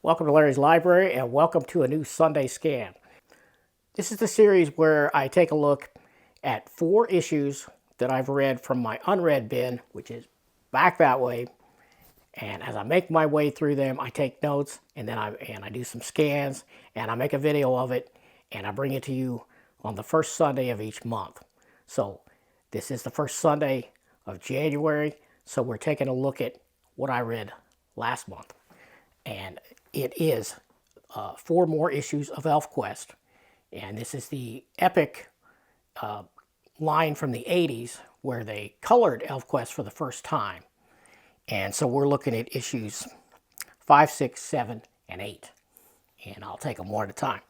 Welcome to Larry's Library and welcome to a new Sunday Scan. This is the series where I take a look at 4 issues that I've read from my unread bin, which is back that way. And as I make my way through them, I take notes and then I do some scans and I make a video of it and I bring it to you on the first Sunday of each month. So this is the first Sunday of January, so we're taking a look at what I read last month. And it is 4 more issues of ElfQuest. And this is the epic line from the 80s where they colored ElfQuest for the first time. And so we're looking at issues 5, 6, 7, and 8. And I'll take them one at a time.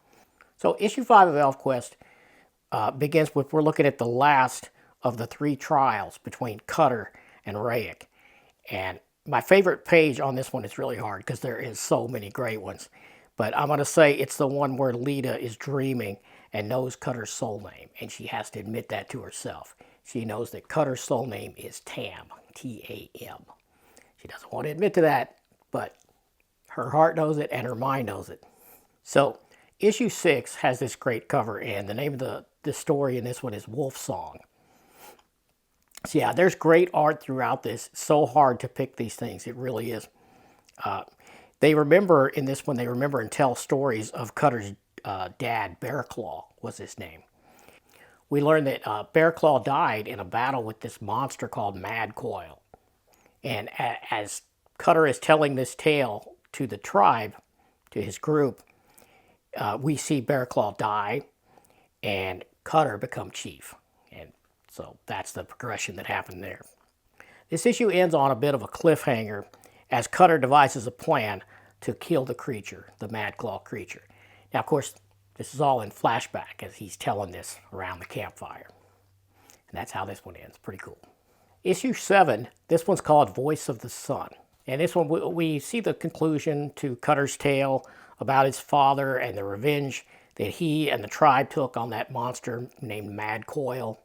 So issue 5 of ElfQuest begins with, we're looking at the last of the 3 trials between Cutter and Rayek. And my favorite page on this one is really hard because there is so many great ones. But I'm going to say it's the one where Lita is dreaming and knows Cutter's soul name. And she has to admit that to herself. She knows that Cutter's soul name is Tam, T-A-M. She doesn't want to admit to that, but her heart knows it and her mind knows it. So issue 6 has this great cover, and the name of the story in this one is Wolf Song. So yeah, there's great art throughout this. It's so hard to pick these things. It really is. They remember in this one, they remember and tell stories of Cutter's dad, Bearclaw was his name. We learn that Bearclaw died in a battle with this monster called Mad Coil. And as Cutter is telling this tale to the tribe, to his group, we see Bearclaw die and Cutter become chief. And so that's the progression that happened there. This issue ends on a bit of a cliffhanger as Cutter devises a plan to kill the creature, the Mad Claw creature. Now, of course, this is all in flashback as he's telling this around the campfire. And that's how this one ends. Pretty cool. Issue 7, this one's called Voice of the Sun. And this one, we see the conclusion to Cutter's tale about his father and the revenge that he and the tribe took on that monster named Mad Coil.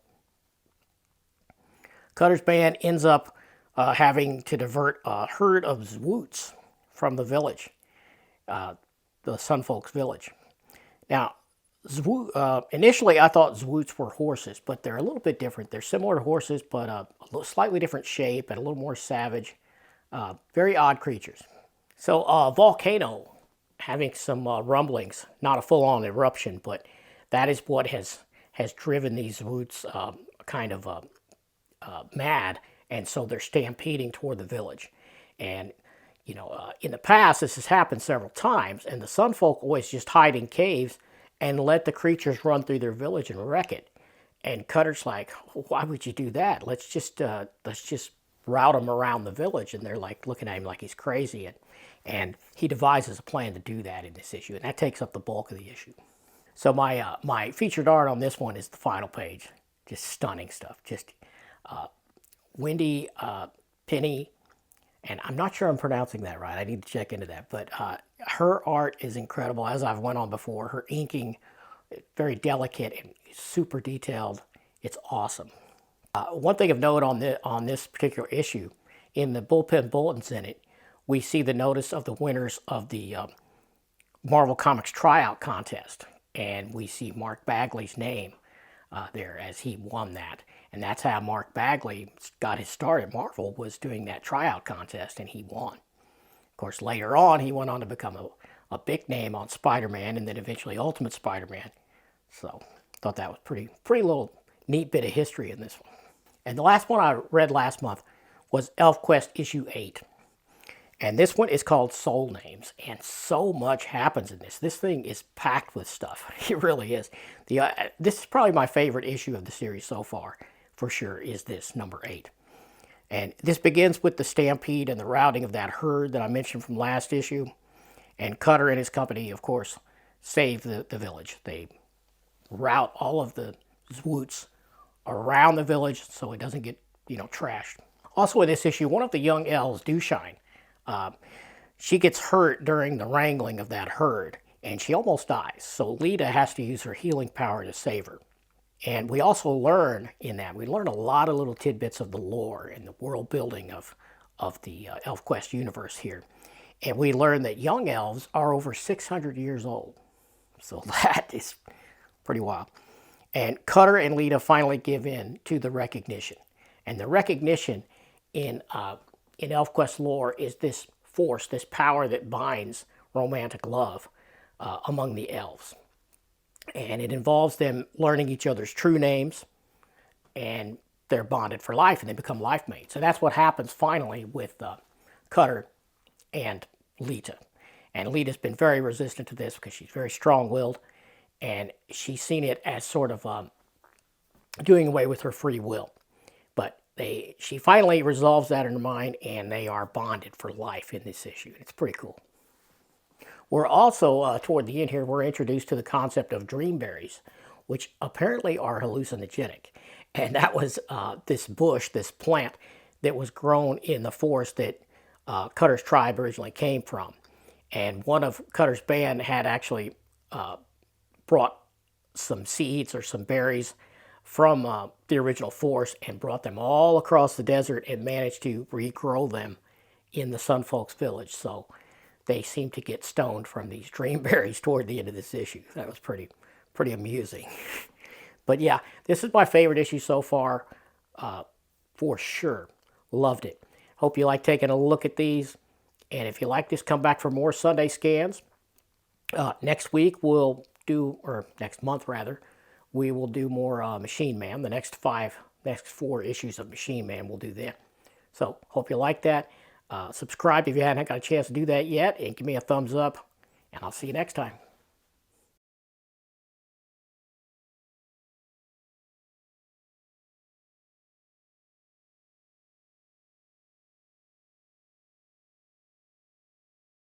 Cutter's band ends up having to divert a herd of zwoots from the village, the Sunfolk's village. Now, initially I thought zwoots were horses, but they're a little bit different. They're similar to horses, but a slightly different shape and a little more savage. Very odd creatures. So volcano having some rumblings, not a full-on eruption, but that is what has driven these zwoots kind of mad, and so they're stampeding toward the village. And you know, in the past this has happened several times, and the Sunfolk always just hide in caves and let the creatures run through their village and wreck it. And Cutter's like, why would you do that? Let's just route them around the village. And they're like looking at him like he's crazy. And he devises a plan to do that in this issue, and that takes up the bulk of the issue. So my featured art on this one is the final page. Just stunning stuff. Just Wendy, Pini, and I'm not sure I'm pronouncing that right. I need to check into that. But her art is incredible, as I've went on before. Her inking, very delicate and super detailed. It's awesome. One thing of note on this particular issue, in the bullpen bulletins in it, we see the notice of the winners of the Marvel Comics tryout contest. And we see Mark Bagley's name there as he won that. And that's how Mark Bagley got his start at Marvel, was doing that tryout contest, and he won. Of course, later on, he went on to become a big name on Spider-Man, and then eventually Ultimate Spider-Man. So I thought that was pretty little neat bit of history in this one. And the last one I read last month was ElfQuest issue 8. And this one is called Soul Names, and so much happens in this. This thing is packed with stuff. It really is. This is probably my favorite issue of the series so far, for sure, is this, number 8. And this begins with the stampede and the routing of that herd that I mentioned from last issue. And Cutter and his company, of course, save the village. They route all of the zwoots around the village so it doesn't get, trashed. Also in this issue, one of the young elves, Dewshine, she gets hurt during the wrangling of that herd, and she almost dies. So Lita has to use her healing power to save her. And we also learn in that, we learn a lot of little tidbits of the lore and the world building of the ElfQuest universe here. And we learn that young elves are over 600 years old. So that is pretty wild. And Cutter and Lita finally give in to the recognition. And the recognition in ElfQuest lore is this force, this power that binds romantic love among the elves. And it involves them learning each other's true names, and they're bonded for life, and they become life mates. So that's what happens finally with Cutter and Lita. And Lita's been very resistant to this because she's very strong-willed, and she's seen it as sort of doing away with her free will. But she finally resolves that in her mind, and they are bonded for life in this issue. It's pretty cool. We're also, toward the end here, we're introduced to the concept of dreamberries, which apparently are hallucinogenic. And that was this bush, this plant that was grown in the forest that Cutter's tribe originally came from. And one of Cutter's band had actually brought some seeds or some berries from the original forest and brought them all across the desert and managed to regrow them in the Sunfolks village. So they seem to get stoned from these dreamberries toward the end of this issue. That was pretty amusing. But yeah, this is my favorite issue so far, for sure. Loved it. Hope you like taking a look at these. And if you like this, come back for more Sunday scans. Next week we'll do, or next month rather, we will do more Machine Man. The next 4 issues of Machine Man we'll do then. So hope you like that. Subscribe if you haven't got a chance to do that yet, and give me a thumbs up, and I'll see you next time.